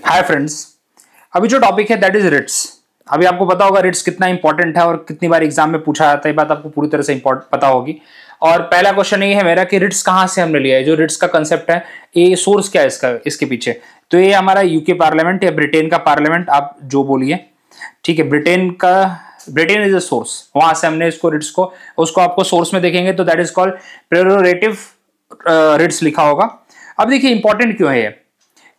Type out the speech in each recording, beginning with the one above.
Hi friends, अभी जो topic है दैट इज रिट्स। अभी आपको पता होगा रिट्स कितना इंपॉर्टेंट है और कितनी बार एग्जाम में पूछा जाता है, ये बात आपको पूरी तरह से पता होगी। और पहला क्वेश्चन ये है मेरा कि रिट्स कहाँ से हमने लिया है, जो रिट्स का कंसेप्ट है, ये सोर्स क्या है इसके पीछे। तो ये हमारा यूके पार्लियामेंट या ब्रिटेन का पार्लियामेंट, आप जो बोलिए, ठीक है। ब्रिटेन इज अ सोर्स, वहां से हमने इसको रिट्स को, उसको आपको सोर्स में देखेंगे तो that is called prerogative writs लिखा होगा। अब देखिए इंपॉर्टेंट क्यों है ये,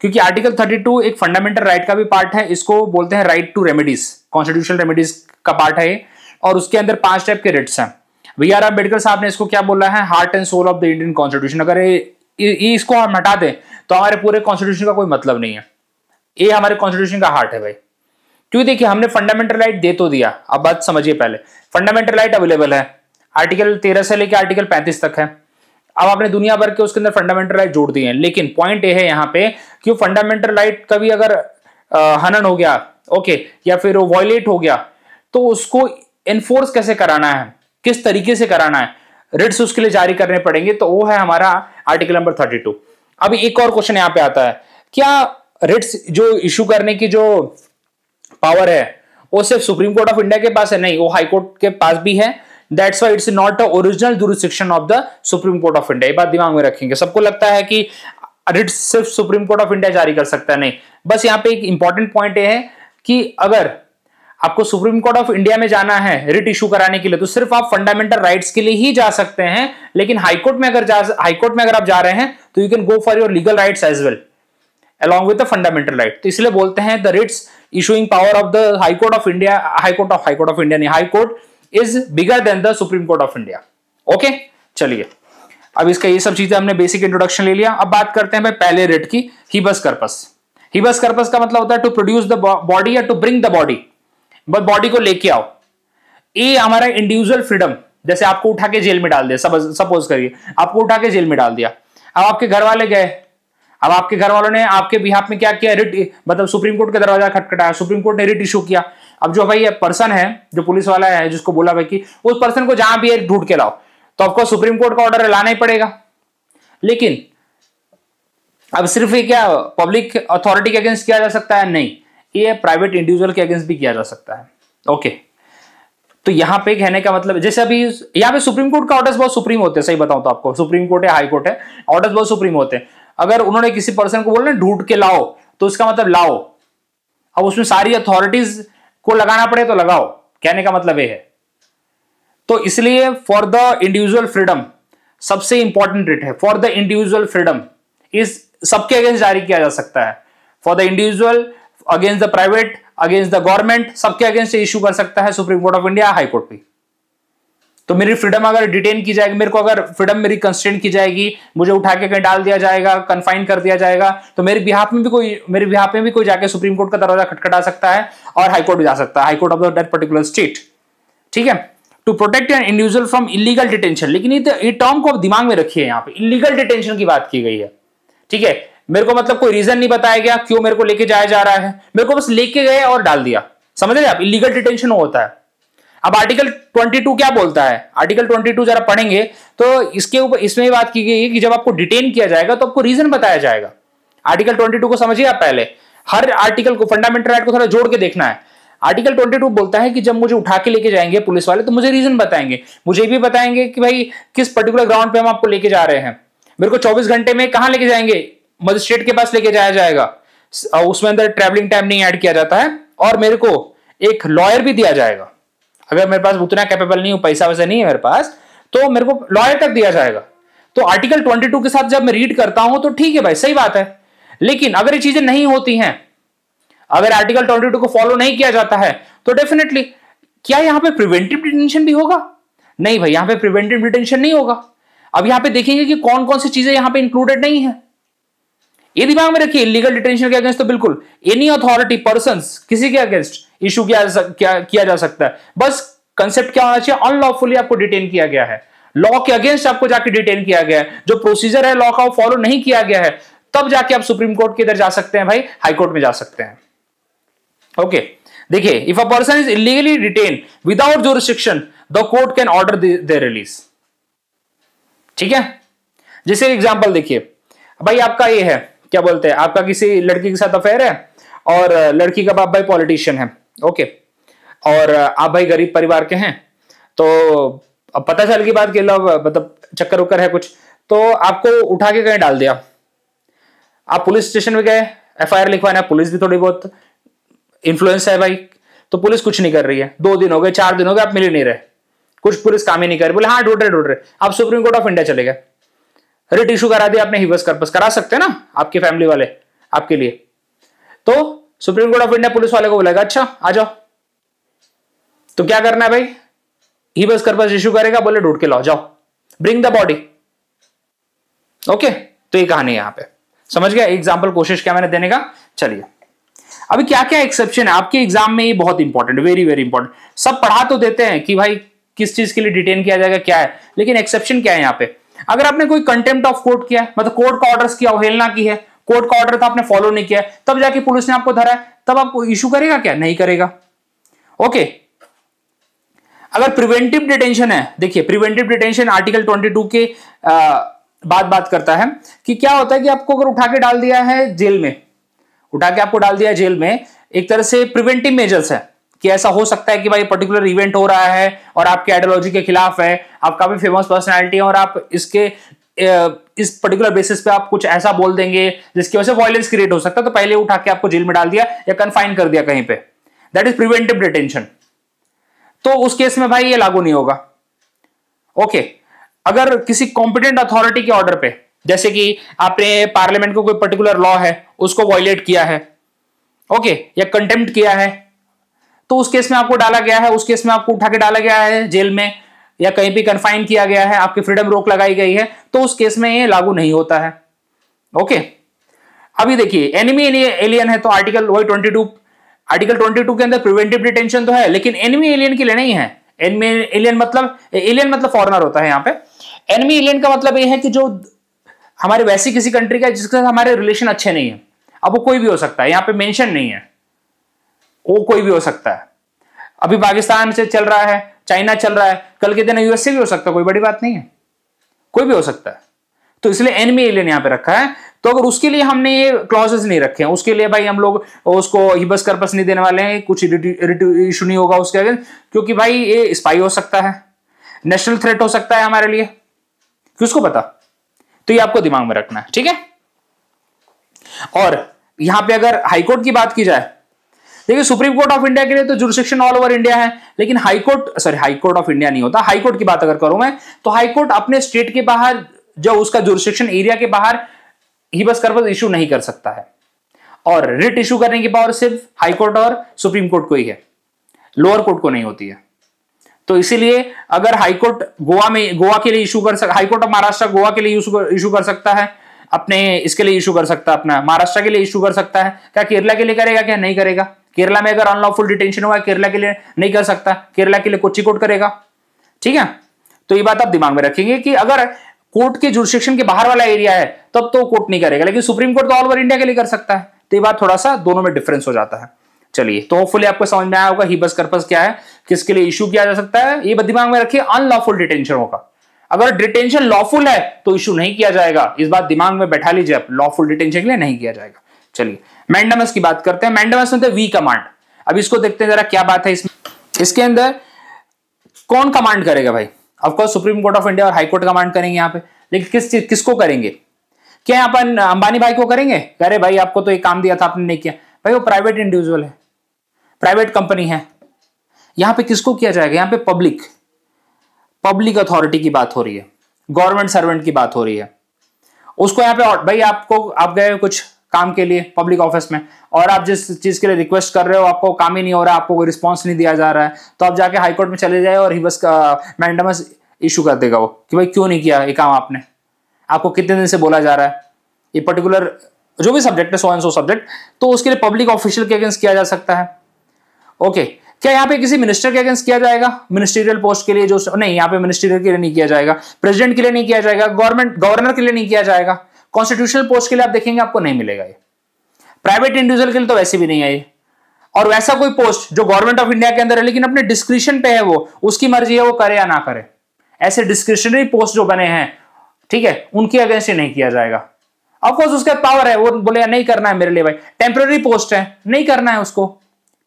क्योंकि आर्टिकल 32 एक फंडामेंटल राइट का भी पार्ट है, इसको बोलते हैं right to remedies, constitutional remedies का पार्ट है ये। और उसके अंदर 5 टाइप के रिट्स हैं। BR अम्बेडकर साहब ने इसको क्या बोला है, heart and soul of the Indian constitution. अगर ये इसको हम हटा दें तो हमारे पूरे कॉन्स्टिट्यूशन का कोई मतलब नहीं है। ये हमारे कॉन्स्टिट्यूशन का हार्ट है भाई। क्यों, देखिए हमने फंडामेंटल राइट दे तो दिया, अब बात समझिए। पहले फंडामेंटल राइट अवेलेबल है, आर्टिकल 13 से लेकर आर्टिकल 35 तक है। अब आपने दुनिया भर के उसके अंदर फंडामेंटल राइट जोड़ दिए हैं, लेकिन पॉइंट ये है यहाँ पे कि फंडामेंटल राइट कभी अगर हनन हो गया, ओके, या फिर वो वॉयलेट हो गया, तो उसको एनफोर्स कैसे कराना है, किस तरीके से कराना है, रिट्स उसके लिए जारी करने पड़ेंगे। तो वो है हमारा आर्टिकल नंबर 32। अब एक और क्वेश्चन यहाँ पे आता है, क्या रिट्स जो इशू करने की जो पावर है वो सिर्फ सुप्रीम कोर्ट ऑफ इंडिया के पास है? नहीं, वो हाई कोर्ट के पास भी है। That's why it's not the original jurisdiction of the Supreme Court of India। ये बात दिमाग में रखेंगे। सबको लगता है कि रिट सिर्फ सुप्रीम कोर्ट ऑफ इंडिया जारी कर सकता है, नहीं। बस यहाँ पे एक इंपॉर्टेंट पॉइंट ये है कि अगर आपको सुप्रीम कोर्ट ऑफ इंडिया में जाना है रिट इशू कराने के लिए, तो सिर्फ आप फंडामेंटल राइट्स के लिए ही जा सकते हैं। लेकिन हाईकोर्ट में अगर आप जा रहे हैं तो you can go for your legal rights as well along with the fundamental right। तो इसलिए बोलते हैं the writs issuing power of the High Court of India, High Court of India नहीं, High Court is bigger than the Supreme Court of India। Okay, चलिए अब इसका ये सब चीजें हमने बेसिक इंट्रोडक्शन ले लिया। अब बात करते हैं भाई पहले रिट की, हिबस कर्पस। हिबस कर्पस का मतलब होता है टू प्रोड्यूस द बॉडी या to bring the body, but body को लेके आओ। ये हमारा इंडिविजुअल फ्रीडम, जैसे आपको उठा के जेल में डाल दिया, सपोज करिए आपको उठा के जेल में डाल दिया। अब आपके घर वाले गए, अब आपके घर वालों ने आपके बिहाफ में क्या किया, रिट, मतलब सुप्रीम कोर्ट का दरवाजा खटखटाया, सुप्रीम कोर्ट ने रिट इशू किया। अब जो भाई पर्सन है, जो पुलिस वाला है, जिसको बोला भाई कि उस पर्सन को जहां भी है ढूंढ के लाओ, तो आपको सुप्रीम कोर्ट का ऑर्डर लाना ही पड़ेगा। लेकिन अब सिर्फ ये क्या पब्लिक अथॉरिटी के अगेंस्ट किया जा सकता है? नहीं, ये प्राइवेट इंडिविजुअल के अगेंस्ट भी किया जा सकता है। ओके, तो यहां पे कहने का मतलब, जैसे अभी यहां पे सुप्रीम कोर्ट का ऑर्डर्स बहुत सुप्रीम होते हैं। सही बताऊं तो आपको, सुप्रीम कोर्ट है, हाई कोर्ट है, ऑर्डर्स बहुत सुप्रीम होते हैं। अगर उन्होंने किसी पर्सन को बोला ढूंढ के लाओ, तो उसका मतलब लाओ। अब उसमें सारी अथॉरिटीज को लगाना पड़े तो लगाओ, कहने का मतलब ये है। तो इसलिए फॉर द इंडिविजुअल फ्रीडम सबसे इंपॉर्टेंट रिट है। फॉर द इंडिविजुअल फ्रीडम इस सबके अगेंस्ट जारी किया जा सकता है। For the individual, against the private, against the government, सबके अगेंस्ट इशू कर सकता है supreme court of India, high court भी। तो मेरी फ्रीडम अगर डिटेन की जाएगी, मेरे को अगर फ्रीडम मेरी कंस्ट्रेंट की जाएगी, मुझे उठा के कहीं डाल दिया जाएगा, कन्फाइन कर दिया जाएगा, तो मेरे बिहाफ में भी कोई जाके सुप्रीम कोर्ट का दरवाजा खटखटा सकता है और हाई कोर्ट भी जा सकता है, high court of that particular state. ठीक है, to protect an individual from illegal detention. लेकिन ये टर्म को आप दिमाग में रखिए, यहाँ पे इलीगल डिटेंशन की बात की गई है। ठीक है, मेरे को मतलब कोई रीजन नहीं बताया गया क्यों मेरे को लेके जाया जा रहा है, मेरे को बस लेके गए और डाल दिया। समझ रहे आप, इलीगल डिटेंशन होता है। अब आर्टिकल 22 क्या बोलता है? आर्टिकल 22 जरा पढ़ेंगे तो इसके ऊपर इसमें बात की गई है कि जब आपको डिटेन किया जाएगा तो आपको रीजन बताया जाएगा। आर्टिकल 22 को समझिए आप पहले, हर आर्टिकल को, फंडामेंटल राइट को थोड़ा जोड़ के देखना है। आर्टिकल 22 बोलता है कि जब मुझे उठा के लेके जाएंगे पुलिस वाले, तो मुझे रीजन बताएंगे, मुझे भी बताएंगे कि भाई किस पर्टिकुलर ग्राउंड पे हम आपको लेके जा रहे हैं। मेरे को 24 घंटे में कहां लेके जाएंगे? मजिस्ट्रेट के पास लेके जाया जाएगा, उसमें अंदर ट्रेवलिंग टाइम नहीं ऐड किया जाता है, और मेरे को एक लॉयर भी दिया जाएगा। अगर मेरे पास उतना कैपेबल नहीं हूं, पैसा वैसा नहीं है मेरे पास, तो मेरे को लॉयर तक दिया जाएगा। तो आर्टिकल 22 के साथ जब मैं रीड करता हूं तो ठीक है भाई, सही बात है। लेकिन अगर ये चीजें नहीं होती हैं, अगर आर्टिकल 22 को फॉलो नहीं किया जाता है, तो डेफिनेटली क्या यहां पे प्रिवेंटिव डिटेंशन भी होगा? नहीं भाई, यहां पे प्रिवेंटिव डिटेंशन नहीं होगा। अब यहां पे देखेंगे कि कौन कौन सी चीजें यहां पे इंक्लूडेड नहीं है, ये दिमाग में रखिए। इलीगल डिटेंशन के अगेंस्ट तो बिल्कुल एनी अथॉरिटी, पर्संस, किसी के अगेंस्ट इशू किया जा सकता है। बस कंसेप्ट क्या होना चाहिए? अनलॉफुली आपको डिटेन किया गया है, लॉ के अगेंस्ट आपको जाके डिटेन किया गया है, जो प्रोसीजर है लॉ का वो फॉलो नहीं किया गया है, तब जाके आप सुप्रीम कोर्ट के इधर जा सकते हैं भाई, हाई कोर्ट में जा सकते हैं। ओके, देखिए, if a person is illegally detain without jurisdiction the court can order their release. ठीक है, जैसे एग्जांपल देखिए, भाई आपका ये है, क्या बोलते हैं, आपका किसी लड़की के साथ अफेयर है, और लड़की का बाप भाई पॉलिटिशियन है, ओके, और आप भाई गरीब परिवार के हैं, तो अब पता चल की बात, मतलब चक्कर उक्कर है कुछ, तो आपको उठा के कहीं डाल दिया, आप पुलिस स्टेशन में गए, एफआईआर लिखवाना, पुलिस भी थोड़ी बहुत इन्फ्लुएंस है भाई, तो पुलिस कुछ नहीं कर रही है, 2 दिन हो गए, 4 दिन हो गए, आप मिल ही नहीं रहे, कुछ पुलिस काम ही नहीं कर रही, बोले हाँ ढूंढ रहे, आप सुप्रीम कोर्ट ऑफ इंडिया चले गए, रिट इशू करा दिया आपने, हिबस कर्पस करा सकते हैं ना आपकी फैमिली वाले आपके लिए, तो supreme court of India police वाले को बोलेगा अच्छा आ जाओ, तो क्या करना है भाई, हिबस कर्पस इशू करेगा, बोले ढूंढ के लाओ, जाओ ब्रिंग द बॉडी, ओके। तो ये कहानी है, यहां पे समझ गया, एग्जाम्पल कोशिश किया मैंने देने का। चलिए अभी क्या क्या एक्सेप्शन है आपके एग्जाम में, ये बहुत इंपॉर्टेंट, वेरी वेरी इंपॉर्टेंट। सब पढ़ा तो देते हैं कि भाई किस चीज के लिए डिटेन किया जाएगा क्या है, लेकिन एक्सेप्शन क्या है यहाँ पे। अगर आपने कोई कंटेम्प्ट ऑफ कोर्ट किया है, मतलब कोर्ट का ऑर्डर्स की अवहेलना की है, कोर्ट का ऑर्डर था आपने फॉलो नहीं किया, तब जाके पुलिस ने आपको धरा है, तब आपको इशू करेगा क्या, नहीं करेगा, ओके। अगर प्रिवेंटिव डिटेंशन है, देखिए प्रिवेंटिव डिटेंशन आर्टिकल 22 के बात करता है कि क्या होता है कि आपको अगर उठा के डाल दिया है जेल में, उठा के आपको डाल दिया है जेल में, एक तरह से प्रिवेंटिव मेजर्स है कि ऐसा हो सकता है कि भाई पर्टिकुलर इवेंट हो रहा है और आपके आइडियोलॉजी के खिलाफ है, आप काफी फेमस पर्सनैलिटी है और आप इसके इस पर्टिकुलर बेसिस पे आप कुछ ऐसा बोल देंगे जिसकी वजह से वायलेंस क्रिएट हो सकता है, तो पहले उठा के आपको जेल में डाल दिया या कन्फाइन कर दिया कहीं पे, दैट इज प्रिवेंटिव डिटेंशन। तो उस केस में भाई ये लागू नहीं होगा, ओके। अगर किसी कॉम्पिटेंट अथॉरिटी के ऑर्डर पे, जैसे कि आपने पार्लियामेंट को कोई पर्टिकुलर लॉ है उसको वायलेट किया है, ओके, या कंटेम्प्ट किया है, तो उस केस में आपको डाला गया है, उस केस में आपको उठा के डाला गया है जेल में या कहीं भी कन्फाइन किया गया है, आपकी फ्रीडम रोक लगाई गई है, तो उस केस में ये लागू नहीं होता है, ओके। अभी देखिए एनिमी एलियन है तो आर्टिकल 22 के अंदर प्रिवेंटिव डिटेंशन तो है, लेकिन एनिमी एलियन के लिए नहीं है। एनिमी एलियन मतलब फॉरेनर होता है यहाँ पे। एनिमी एलियन का मतलब ये है कि जो हमारे वैसी किसी कंट्री का जिसके साथ हमारे रिलेशन अच्छे नहीं है, अब वो कोई भी हो सकता है, यहाँ पे मेंशन नहीं है, वो कोई भी हो सकता है। अभी पाकिस्तान से चल रहा है, चाइना चल रहा है, कल के दिन यूएस से भी हो सकता है, कोई बड़ी बात नहीं है, कोई भी हो सकता है। तो इसलिए एनिमी एलियन यहां पे रखा है। तो अगर उसके लिए हमने ये क्लॉजेस नहीं रखे हैं, उसके लिए भाई हम लोग उसको हिबस कर्पस नहीं देने वाले हैं, कुछ इशू नहीं होगा उसके अगेंस्ट, क्योंकि भाई ये स्पाई हो सकता है, नेशनल थ्रेट हो सकता है हमारे लिए, किसको पता। तो ये आपको दिमाग में रखना है, ठीक है। और यहां पे अगर हाईकोर्ट की बात की जाए, देखिए सुप्रीम कोर्ट ऑफ इंडिया के लिए तो जुरिसडिक्शन ऑल ओवर इंडिया है, लेकिन हाईकोर्ट ऑफ इंडिया नहीं होता। हाईकोर्ट की बात अगर करूं मैं, तो हाईकोर्ट अपने स्टेट के बाहर, जो उसका जुरिसडिक्शन एरिया के बाहर हिबस कर्पस इशू नहीं कर सकता है, और रिट इशू करने की पावर सिर्फ हाईकोर्ट और सुप्रीम कोर्ट को ही है, लोअर कोर्ट को नहीं होती है। तो इसीलिए अगर हाईकोर्ट गोवा के लिए इशू कर सकता, हाईकोर्ट ऑफ महाराष्ट्र गोवा के लिए इशू कर सकता है, अपने इसके लिए इशू कर सकता है, अपना महाराष्ट्र के लिए इशू कर सकता है, क्या केरला के लिए करेगा, क्या नहीं करेगा। केरला में अगर अनलॉफुल डिटेंशन हुआ, केरला के लिए नहीं कर सकता, केरला के लिए कोच्चि कोर्ट करेगा, ठीक है। तो ये बात आप दिमाग में रखेंगे कि अगर कोर्ट के जुरिसडिक्शन के बाहर वाला एरिया है तब तो कोर्ट नहीं करेगा, लेकिन सुप्रीम कोर्ट तो ऑल ओवर इंडिया के लिए कर सकता है। तो ये बात थोड़ा सा दोनों में डिफरेंस हो जाता है। चलिए, तो होपफुली आपको समझ में आया होगा हिबस कर्पस क्या है, किसके लिए इशू किया जा सकता है। ये दिमाग में रखिए, अनलॉफुल डिटेंशन होगा। अगर डिटेंशन लॉफुल है तो इशू नहीं किया जाएगा, इस बात दिमाग में बैठा लीजिए आप, लॉफुल डिटेंशन के लिए नहीं किया जाएगा। चलिए मैंडेमस की बात करते हैं। मैंडेमस में वी कमांड, अब इसको देखते हैं जरा क्या बात है इसमें। इसके अंदर कौन कमांड करेगा भाई, of course supreme court of India और हाईकोर्ट कमांड करेंगे यहाँ पे, लेकिन किसको करेंगे, क्या अपन अंबानी भाई को करेंगे, अरे भाई आपको तो एक काम दिया था आपने नहीं किया। भाई वो प्राइवेट इंडिविजुअल है, प्राइवेट कंपनी है, यहां पे किसको किया जाएगा, यहां पे पब्लिक अथॉरिटी की बात हो रही है, गवर्नमेंट सर्वेंट की बात हो रही है। उसको यहाँ पे भाई आप गए कुछ काम के लिए पब्लिक ऑफिस में, और आप जिस चीज के लिए रिक्वेस्ट कर रहे हो आपको काम ही नहीं हो रहा, आपको कोई रिस्पॉन्स नहीं दिया जा रहा है, तो आप जाके हाईकोर्ट में चले जाए और हिबस का मैंडेमस इशू कर देगा वो कि भाई क्यों नहीं किया ये काम आपने, आपको कितने दिन से बोला जा रहा है, ये पर्टिकुलर जो भी सब्जेक्ट है, सो एंड सो सब्जेक्ट, तो उसके लिए पब्लिक ऑफिशियल के अगेंस्ट किया जा सकता है। ओके, क्या यहाँ पे किसी मिनिस्टर के अगेंस्ट किया जाएगा, मिनिस्ट्रियल पोस्ट के लिए, जो नहीं, यहाँ पे मिनिस्ट्रियल के लिए नहीं किया जाएगा, प्रेसिडेंट के लिए नहीं किया जाएगा, गवर्नर के लिए नहीं किया जाएगा, कॉन्स्टिट्यूशनल पोस्ट के लिए आप देखेंगे आपको नहीं मिलेगा ये, प्राइवेट इंडिविजुअल के लिए तो वैसे भी नहीं है ये। और वैसा कोई पोस्ट जो गवर्नमेंट ऑफ इंडिया के अंदर है लेकिन अपने डिस्क्रिप्शन पे है, वो उसकी मर्जी है वो करे या ना करे, ऐसे डिस्क्रिप्शनरी पोस्ट जो बने हैं, ठीक है, उनके अगेंस्ट नहीं किया जाएगा। ऑफकोर्स उसका पावर है, वो बोले नहीं करना है मेरे लिए भाई, टेम्पररी पोस्ट है नहीं करना है उसको,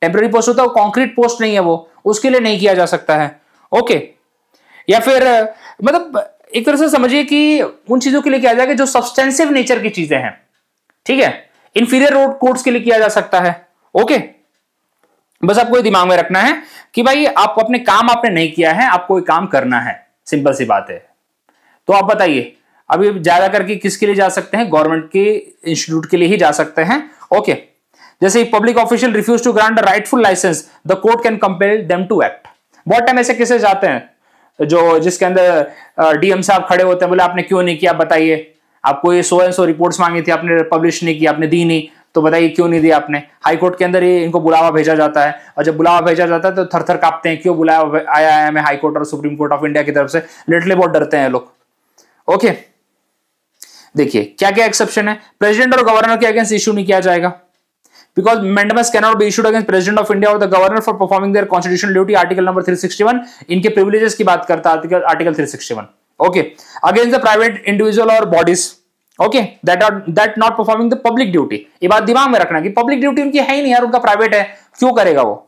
टेम्पररी पोस्ट होता है, कॉन्क्रीट पोस्ट नहीं है वो, उसके लिए नहीं किया जा सकता है। ओके, या फिर मतलब एक तरह से समझिए कि उन चीजों के लिए किया जाएगा जो सब्सटेंसिव नेचर की चीजें हैं, ठीक है। इंफीरियर कोर्ट्स के लिए किया जा सकता है। ओके, बस आपको ये दिमाग में रखना है कि भाई आप अपने काम आपने नहीं किया है, आपको ये काम करना है, सिंपल सी बात है। तो आप बताइए अभी ज्यादा करके किसके लिए जा सकते हैं, गवर्नमेंट के इंस्टीट्यूट के लिए ही जा सकते हैं। ओके, जैसे public official refuse to grant rightful licence the court can compel them to act. बहुत टाइम ऐसे केसेस जाते हैं जो जिसके अंदर डीएम साहब खड़े होते हैं, बोले आपने क्यों नहीं किया बताइए, आपको ये 100 एंड 100 रिपोर्ट्स मांगी थी, आपने पब्लिश नहीं की, आपने दी नहीं, तो बताइए क्यों नहीं दिया आपने। हाई कोर्ट के अंदर ये इनको बुलावा भेजा जाता है, और जब बुलावा भेजा जाता है तो थर थर कांपते हैं, क्यों बुलावा आया है हमें हाई कोर्ट और सुप्रीम कोर्ट ऑफ इंडिया की तरफ से, लिटरली बहुत डरते हैं लोग। ओके, देखिए क्या क्या एक्सेप्शन है, प्रेसिडेंट और गवर्नर के अगेंस्ट इशू नहीं किया जाएगा, because mandamus can not be issued against President of India और the governor for performing their constitutional duty, article number 361, इनके प्रिविलेजेस की बात करता है article 361। Okay, against the private individual और bodies, okay, that not performing the public duty. ये बात दिमाग में रखना कि पब्लिक ड्यूटी उनकी है ही नहीं यार, उनका प्राइवेट है, क्यों करेगा वो।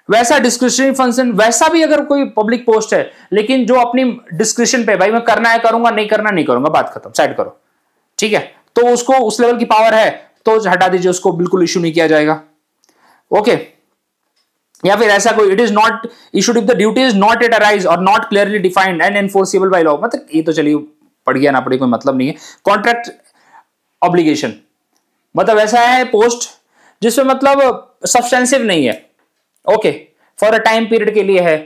वैसा डिस्क्रिशनरी फंक्शन, वैसा भी अगर कोई पब्लिक पोस्ट है लेकिन जो अपनी डिस्क्रिप्शन पे भाई मैं करना है करूंगा, नहीं करना नहीं करूंगा, बात खत्म, साइड करो, ठीक है, तो उसको उस लेवल की पावर है तो हटा दीजिए, उसको बिल्कुल इशू नहीं किया जाएगा। ओके, या फिर ऐसा कोई it is not issued if the duty is not at arise और not clearly defined and enforceable by law, मतलब ये तो चलिए पढ़ गया ना पढ़ी कोई मतलब नहीं है। कॉन्ट्रैक्ट ऑब्लिगेशन, मतलब ऐसा है पोस्ट जिसमें मतलब सब्सटेंसिव नहीं है, okay, for a time period के लिए है,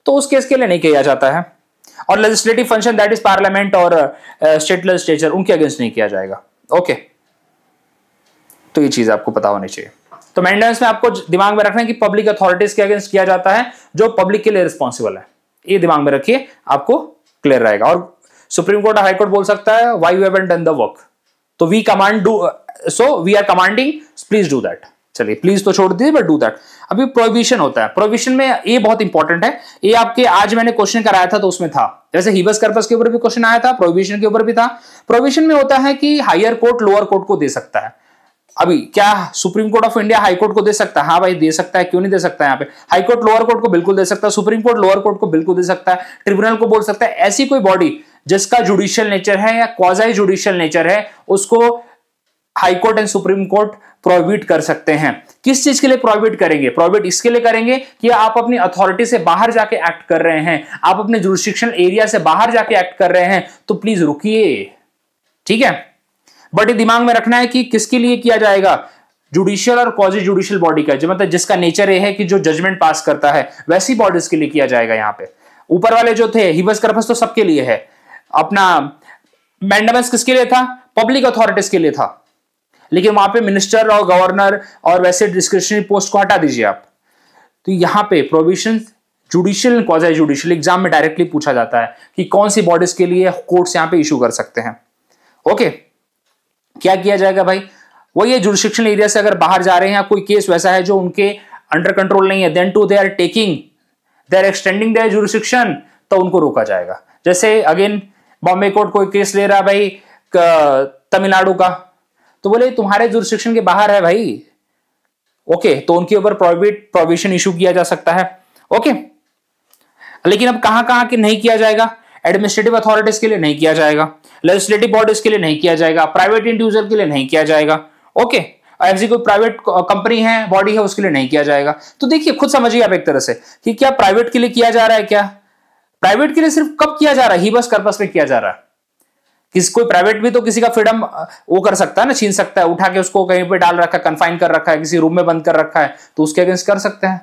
तो उस केस के लिए नहीं किया जाता है। और legislative function that is parliament और स्टेट लेजिस्लेचर, उनके अगेंस्ट नहीं किया जाएगा। ओके, तो ये चीज आपको पता होनी चाहिए। तो मेंटेनेंस में आपको दिमाग में रखना है कि पब्लिक अथॉरिटीज के अगेंस्ट किया जाता है जो पब्लिक के लिए रिस्पॉन्सिबल है, ये दिमाग में रखिए, आपको क्लियर रहेगा। और सुप्रीम कोर्ट और हाई कोर्ट बोल सकता है why you haven't done the work, तो we command do, so we are commanding please do that. चलिए प्लीज तो छोड़ दीजिए बट डू दैट। अभी प्रोहिबिशन होता है, प्रोहिबिशन में ये बहुत इंपॉर्टेंट है, ये आपके आज मैंने क्वेश्चन कराया था तो उसमें था, जैसे हिबस कर्पस के ऊपर भी क्वेश्चन आया था, प्रोहिबिशन के ऊपर भी था। प्रोहिबिशन में होता है कि हायर कोर्ट लोअर कोर्ट को दे सकता है। अभी क्या supreme court of India high court को दे सकता है? हाँ भाई दे सकता है, क्यों नहीं दे सकता है। यहाँ पे हाई कोर्ट लोअर कोर्ट को बिल्कुल दे सकता है, सुप्रीम कोर्ट लोअर कोर्ट को बिल्कुल दे सकता है, ट्रिब्यूनल को बोल सकता है। ऐसी कोई बॉडी जिसका जुडिशियल नेचर है या क्वाजाई जुडिशियल नेचर है, उसको high court and supreme court prohibit कर सकते हैं। किस चीज के लिए प्रोहिबिट करेंगे? प्रोहिबिट इसके लिए करेंगे कि आप अपनी अथॉरिटी से बाहर जाके एक्ट कर रहे हैं, आप अपने जुरिस्डिक्शनल एरिया से बाहर जाके एक्ट कर रहे हैं, तो प्लीज रुकिए, ठीक है। बट ये दिमाग में रखना है कि किसके लिए किया जाएगा, जुडिशियल और क्वाजी जुडिशियल बॉडी का, जो मतलब जिसका नेचर ये है कि जो जजमेंट पास करता है, वैसी बॉडीज के लिए किया जाएगा। यहाँ पे ऊपर वाले जो थे हिबस कर्पस तो सबके लिए है, अपना मैंडेमस किसके लिए था? पब्लिक अथॉरिटीज के लिए था। लेकिन वहां पे मिनिस्टर और गवर्नर और वैसे डिस्क्रिशनरी पोस्ट को हटा दीजिए आप। तो यहां पे provision judicial quasi judicial exam में डायरेक्टली पूछा जाता है कि कौन सी बॉडीज के लिए कोर्ट्स यहां पे इशू कर सकते हैं। ओके, क्या किया जाएगा भाई? वो ये जुरिस्डिक्शनल एरिया से अगर बाहर जा रहे हैं या कोई केस वैसा है जो उनके अंडर कंट्रोल नहीं है, then to they are taking, they are extending their jurisdiction, तो उनको रोका जाएगा। जैसे अगेन बॉम्बे कोर्ट कोई केस ले रहा है भाई तमिलनाडु का, तो बोले तुम्हारे जुरिस्डिक्शन के बाहर है भाई, ओके, तो उनके ऊपर प्रोहिबिशन इशू किया जा सकता है। ओके, लेकिन अब कहां कहां के नहीं किया जाएगा? एडमिनिस्ट्रेटिव अथॉरिटीज के लिए नहीं किया जाएगा, लेजिस्लेटिव बॉडीज के लिए नहीं किया जाएगा, प्राइवेट इंडिविजुअल के लिए नहीं किया जाएगा। ओके, ऐसी कोई प्राइवेट कंपनी है, बॉडी है, उसके लिए नहीं किया जाएगा। तो देखिए खुद समझिए आप एक तरह से कि क्या प्राइवेट के लिए किया जा रहा है, क्या प्राइवेट के लिए सिर्फ कब किया जा रहा है? हिबस कर्पस में किया जा रहा है। कोई प्राइवेट भी तो किसी का फ्रीडम वो कर सकता है ना, छीन सकता है, उठा के उसको कहीं पे डाल रखा है, कन्फाइन कर रखा है, किसी रूम में बंद कर रखा है, तो उसके अगेंस्ट कर सकते हैं।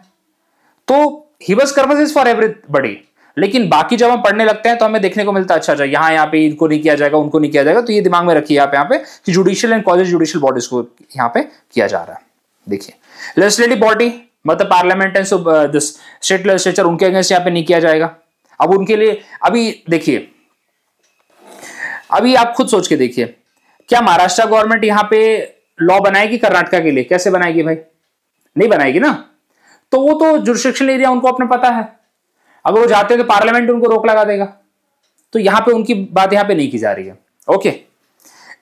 तो हिबस कर्पस इज फॉर एवरीबॉडी। लेकिन बाकी जब हम पढ़ने लगते हैं तो हमें देखने को मिलता है अच्छा यहाँ पे इनको नहीं किया जाएगा, उनको नहीं किया जाएगा। तो ये दिमाग में रखिए आप यहाँ पे कि judicial and quasi judicial bodies को यहाँ पे किया जा रहा है। देखिए लेजिस्लेटिव बॉडी मतलब पार्लियामेंट एंड स्टेट लेजिस्लेचर, उनके अगेंस्ट यहाँ पे नहीं किया जाएगा। अब उनके लिए अभी देखिए, अभी आप खुद सोच के देखिए, क्या महाराष्ट्र गवर्नमेंट यहाँ पे लॉ बनाएगी कर्नाटका के लिए? कैसे बनाएगी भाई? नहीं बनाएगी ना। तो वो तो जुरिस्डिक्शनल एरिया उनको अपने पता है, अगर वो जाते हैं तो पार्लियामेंट उनको रोक लगा देगा। तो यहां पे उनकी बात यहां पे नहीं की जा रही है। Okay,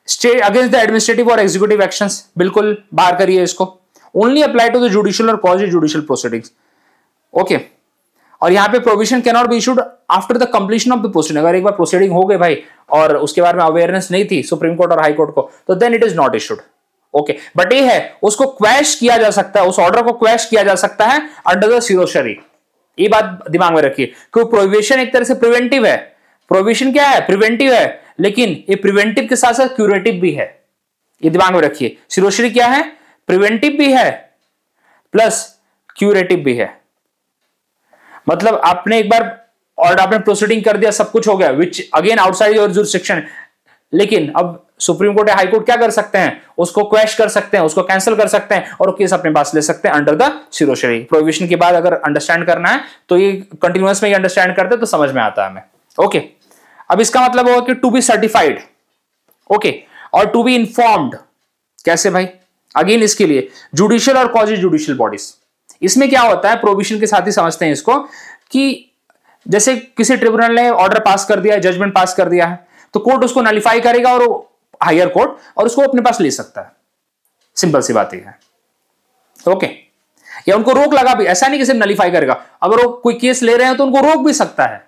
state against the administrative और एग्जीक्यूटिव एक्शंस, बिल्कुल बाहर करिए इसको। Only apply to the judicial और क्वाजी जुडिशियल प्रोसीडिंग्स। ओके, और यहाँ पे provision can not be issued after the completion of the proceeding. अगर एक बार प्रोसीडिंग हो गए भाई और उसके बारे में अवेयरनेस नहीं थी सुप्रीम कोर्ट और हाई कोर्ट को, तो then it is not issued. Okay, but ये है उसको क्वैश किया जा सकता है, उस ऑर्डर को क्वैश किया जा सकता है अंडर द सिरोशरी। ये बात दिमाग में रखिए कि प्रोहिबिशन एक तरह से प्रिवेंटिव है। प्रोहिबिशन क्या है? प्रिवेंटिव है, लेकिन ये प्रिवेंटिव के साथ साथ क्यूरेटिव भी है, ये दिमाग में रखिए। सिरोशरी क्या है? प्रिवेंटिव भी है प्लस क्यूरेटिव भी है। मतलब आपने एक बार ऑर्डर, आपने प्रोसीडिंग कर दिया, सब कुछ हो गया, which again outside your jurisdiction, लेकिन अब सुप्रीम कोर्ट या हाई कोर्ट क्या कर सकते हैं? उसको क्वैश कर सकते हैं, उसको कैंसिल कर सकते हैं और केस अपने पास ले सकते हैं अंडर द सिरोशरी। प्रोहिबिशन के बाद अगर अंडरस्टैंड करना है तो ये कंटिन्यूअस में अंडरस्टैंड करते हैं तो समझ में आता है हमें। ओके, अब इसका मतलब होगा कि टू बी सर्टिफाइड, ओके, और टू बी इन्फॉर्म्ड। कैसे भाई? अगेन इसके लिए जुडिशियल और क्वाजी जुडिशियल बॉडीज। इसमें क्या होता है, प्रोहिबिशन के साथ ही समझते हैं इसको, कि जैसे किसी ट्रिब्यूनल ने ऑर्डर पास कर दिया है, जजमेंट पास कर दिया है, तो कोर्ट उसको नलिफाई करेगा और हायर कोर्ट, और उसको अपने पास ले सकता है। सिंपल सी बात है। ओके, या उनको रोक लगा भी, ऐसा नहीं कि सिर्फ नलिफाई करेगा, अगर वो कोई केस ले रहे हैं तो उनको रोक भी सकता है,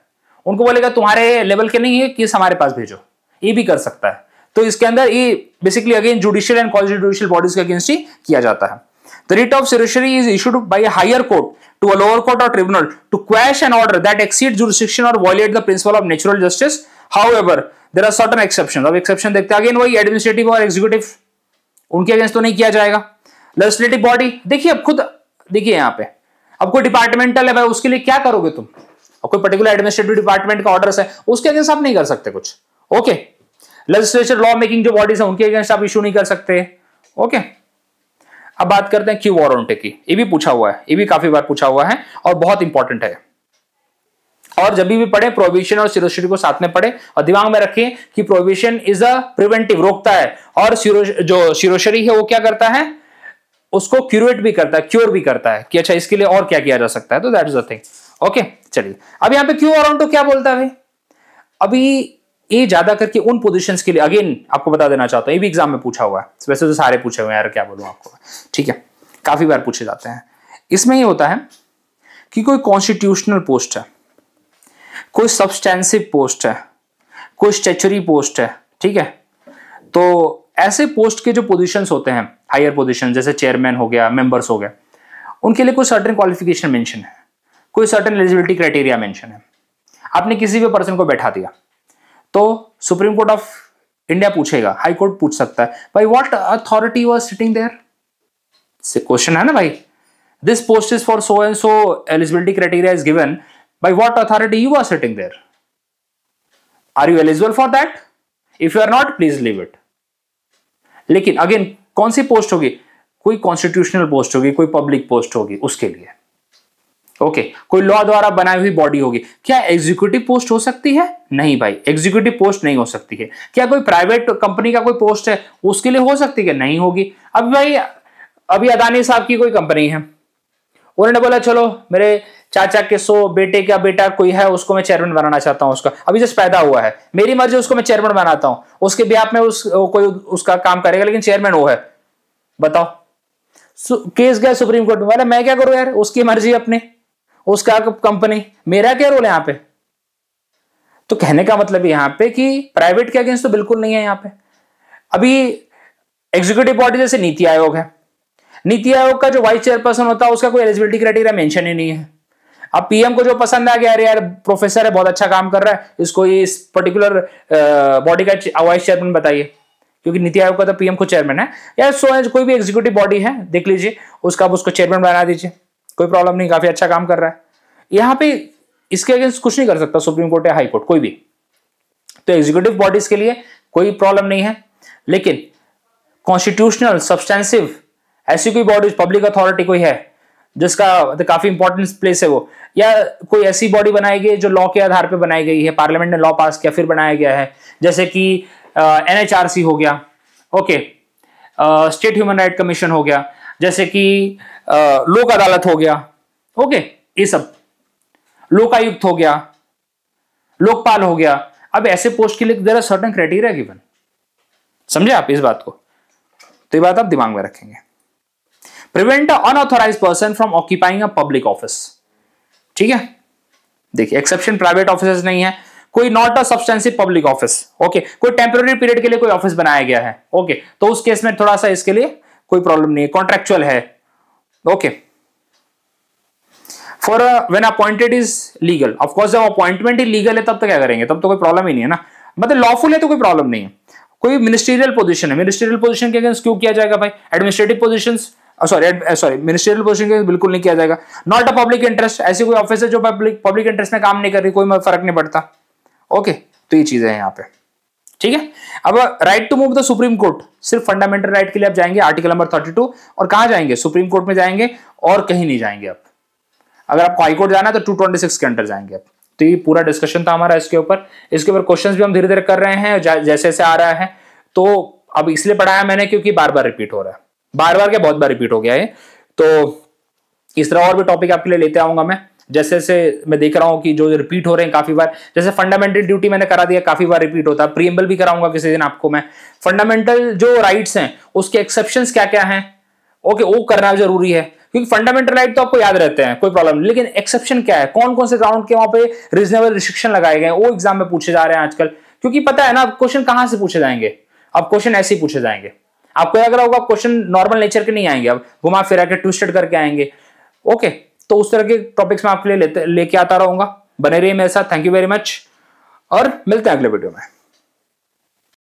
उनको बोलेगा तुम्हारे लेवल के नहीं है, केस हमारे पास भेजो, ये भी कर सकता है। तो इसके अंदर ये basically again judicial and quasi judicial bodies के अगेंस्ट ही किया जाता है। The writ of certiorari is issued by a higher court to a lower court or tribunal to quash an order that exceeds jurisdiction or violate the principle of natural justice. However, there are certain exceptions. अब exception देखते हैं, again वही administrative और executive, उनके against तो नहीं किया जाएगा। लेजिस्लेटिव बॉडी, देखिए अब खुद देखिए यहाँ पे, अब कोई डिपार्टमेंटल है भाई, उसके लिए क्या करोगे तुम? अब कोई पर्टिकुलर एडमिनिस्ट्रेटिव डिपार्टमेंट का ऑर्डर है, उसके अगेंस्ट आप नहीं कर सकते कुछ। ओके, लेजिस्लेचर लॉ मेकिंग जो बॉडीज है उनके अगेंस्ट आप इशू नहीं कर सकते। ओके, अब बात करते हैं क्यू वारंटी की। ये भी पूछा हुआ है, ये भी काफी बार पूछा हुआ है और बहुत इंपॉर्टेंट है। और जब भी पढ़े प्रोहिबिशन और सिरोशरी को साथ में पढ़े और दिमाग में रखें कि प्रोहिबिशन इज अ प्रिवेंटिव, रोकता है, और जो सिरोशरी है वो क्या करता है? उसको क्यूरेट भी करता है, क्योर भी करता है कि अच्छा इसके लिए और क्या किया जा सकता है। तो that is the thing. Okay, चलिए अब यहाँ पे क्यू वारंटो क्या बोलता है भाई? अभी ये ज्यादा करके उन पोजीशंस के लिए, अगेन आपको बता देना चाहता हूं, ये भी एग्जाम में पूछा हुआ है, वैसे तो सारे पूछे हुए हैं यार, क्या बोलूं आपको, ठीक है, काफी बार पूछे जाते हैं। इसमें ये होता है कि कोई कॉन्स्टिट्यूशनल पोस्ट है, कोई सब्सटेंसिव पोस्ट है, कोई स्टैच्यूटरी पोस्ट है, ठीक है। तो ऐसे पोस्ट के जो पोजीशंस होते हैं, हायर पोजीशन, जैसे चेयरमैन हो गया, मेंबर्स हो गए, उनके लिए कोई सर्टेन क्वालिफिकेशन मेंशन है, कोई सर्टेन एलिजिबिलिटी क्राइटेरिया मेंशन है। आपने किसी भी पर्सन को बैठा दिया तो सुप्रीम कोर्ट ऑफ इंडिया पूछेगा, हाई कोर्ट पूछ सकता है, भाई what authority was sitting there? से क्वेश्चन है ना भाई, this post is for so and so, eligibility criteria is given, by what authority you are sitting there? Are you eligible for that? If you are not, please leave it. लेकिन again कौन सी post होगी? कोई constitutional post होगी, कोई public post होगी उसके लिए। ओके, कोई लॉ द्वारा बनाई हुई बॉडी होगी। क्या एग्जीक्यूटिव पोस्ट हो सकती है? नहीं भाई, एग्जीक्यूटिव पोस्ट नहीं हो सकती है। क्या कोई प्राइवेट कंपनी का कोई पोस्ट है उसके लिए हो सकती है? नहीं होगी। अब भाई अभी अदानी साहब की कोई कंपनी है, उन्होंने बोला चलो मेरे चाचा के 100 बेटे का बेटा कोई है, उसको मैं चेयरमैन बनाना चाहता हूं, उसका अभी जस्ट पैदा हुआ है, मेरी मर्जी, उसको मैं चेयरमैन बनाता हूं, उसके ब्याह में कोई उसका काम करेगा, लेकिन चेयरमैन वो है। बताओ, केस गया सुप्रीम कोर्ट में, मैं क्या करूं यार, उसकी मर्जी अपनी, उसका कंपनी, मेरा क्या रोल है यहाँ पे? तो कहने का मतलब यहाँ पे कि प्राइवेट के अगेंस्ट तो बिल्कुल नहीं है यहाँ पे। अभी एग्जीक्यूटिव बॉडी जैसे नीति आयोग है, नीति आयोग का जो वाइस चेयरपर्सन होता है उसका कोई एलिजिबिलिटी क्राइटेरिया मेंशन ही नहीं है। अब पीएम को जो पसंद आ गया, अरे यार प्रोफेसर है, बहुत अच्छा काम कर रहा है, इसको ये इस पर्टिकुलर बॉडी का वाइस चेयरमैन बताइए, क्योंकि नीति आयोग का तो पीएम को चेयरमैन है, या सो कोई भी एग्जीक्यूटिव बॉडी है देख लीजिए, उसका आप उसको चेयरमैन बना दीजिए, कोई प्रॉब्लम नहीं, काफी अच्छा काम कर रहा है। यहाँ पे इसके अगेंस्ट कुछ नहीं कर सकता सुप्रीम कोर्ट या हाई कोर्ट, कोई भी। तो एग्जीक्यूटिव बॉडीज के लिए कोई प्रॉब्लम नहीं है, लेकिन कॉन्स्टिट्यूशनल सब्सटेंसिव ऐसी कोई बॉडी, पब्लिक अथॉरिटी कोई है जिसका काफी इंपॉर्टेंट प्लेस है वो, या कोई ऐसी बॉडी बनाई गई जो लॉ के आधार पे बनाई गई है, पार्लियामेंट ने लॉ पास किया फिर बनाया गया है, जैसे कि एनएचआरसी हो गया, okay, state human right commission हो गया, जैसे कि लोक अदालत हो गया, ओके, ये सब, लोकायुक्त हो गया, लोकपाल हो गया। अब ऐसे पोस्ट के लिए there are certain criteria given, समझे आप इस बात को? तो ये बात आप दिमाग में रखेंगे। Prevent unauthorised person from occupying a public office, ठीक है। देखिए एक्सेप्शन प्राइवेट ऑफिस नहीं है, कोई not a substantive public office, okay, कोई टेम्पररी पीरियड के लिए कोई ऑफिस बनाया गया है, ओके, तो उस केस में थोड़ा सा इसके लिए कोई प्रॉब्लम नहीं है, कॉन्ट्रेक्चुअल है, okay. For when appointed is legal, of course जब अपॉइंटमेंट ही लीगल है तब तो क्या करेंगे, तब तो कोई प्रॉब्लम ही नहीं है ना, मतलब लॉफुल है तो कोई प्रॉब्लम नहीं है। कोई मिनिस्ट्रियल पोजीशन है, मिनिस्ट्रियल पोजीशन के अगेंस्ट क्यों किया जाएगा भाई? Administrative positions sorry ministerial position के बिल्कुल नहीं किया जाएगा। नॉट अ पब्लिक इंटरेस्ट, ऐसी कोई ऑफिस है जो पब्लिक इंटरेस्ट में काम नहीं कर रही, कोई फर्क नहीं पड़ता, ओके। तो ये चीजें हैं यहाँ पे, ठीक है। अब right to move the supreme court, सिर्फ फंडामेंटल राइट के लिए आप जाएंगे आर्टिकल नंबर 32, और कहां जाएंगे? सुप्रीम कोर्ट में जाएंगे और कहीं नहीं जाएंगे आप। अगर आपको हाईकोर्ट जाना है तो 226 के अंडर जाएंगे आप। तो ये पूरा डिस्कशन था हमारा इसके ऊपर क्वेश्चंस भी हम धीरे धीरे कर रहे हैं जैसे जैसे आ रहा है। तो अब इसलिए पढ़ाया मैंने क्योंकि बार बार रिपीट हो रहा है, बार बार क्या बहुत बार रिपीट हो गया है। तो इस तरह और भी टॉपिक आपके लिए लेते आऊंगा मैं, जैसे जैसे मैं देख रहा हूं कि जो रिपीट हो रहे हैं काफी बार, जैसे फंडामेंटल ड्यूटी मैंने करा दिया, काफी बार रिपीट होता है। प्रीएम्बल भी कराऊंगा किसी दिन आपको मैं। फंडामेंटल जो राइट्स हैं उसके एक्सेप्शंस क्या क्या हैं, ओके, वो करना जरूरी है, क्योंकि फंडामेंटल राइट तो आपको याद रहते हैं, कोई प्रॉब्लम नहीं, लेकिन एक्सेप्शन क्या है, कौन कौन से ग्राउंड के वहां पे रीजनेबल रिस्ट्रिक्शन लगाए गए, वो एग्जाम में पूछे जा रहे हैं आजकल। क्योंकि पता है ना क्वेश्चन कहां से पूछे जाएंगे, अब क्वेश्चन ऐसे ही पूछे जाएंगे। आपको लग रहा होगा क्वेश्चन नॉर्मल नेचर के नहीं आएंगे, अब घुमा फिरा के ट्विस्टेड करके आएंगे, ओके। तो उस तरह के टॉपिक्स में आपके लिए लेके आता रहूंगा, बने रहिए मेरे साथ। थैंक यू वेरी मच और मिलते हैं अगले वीडियो में।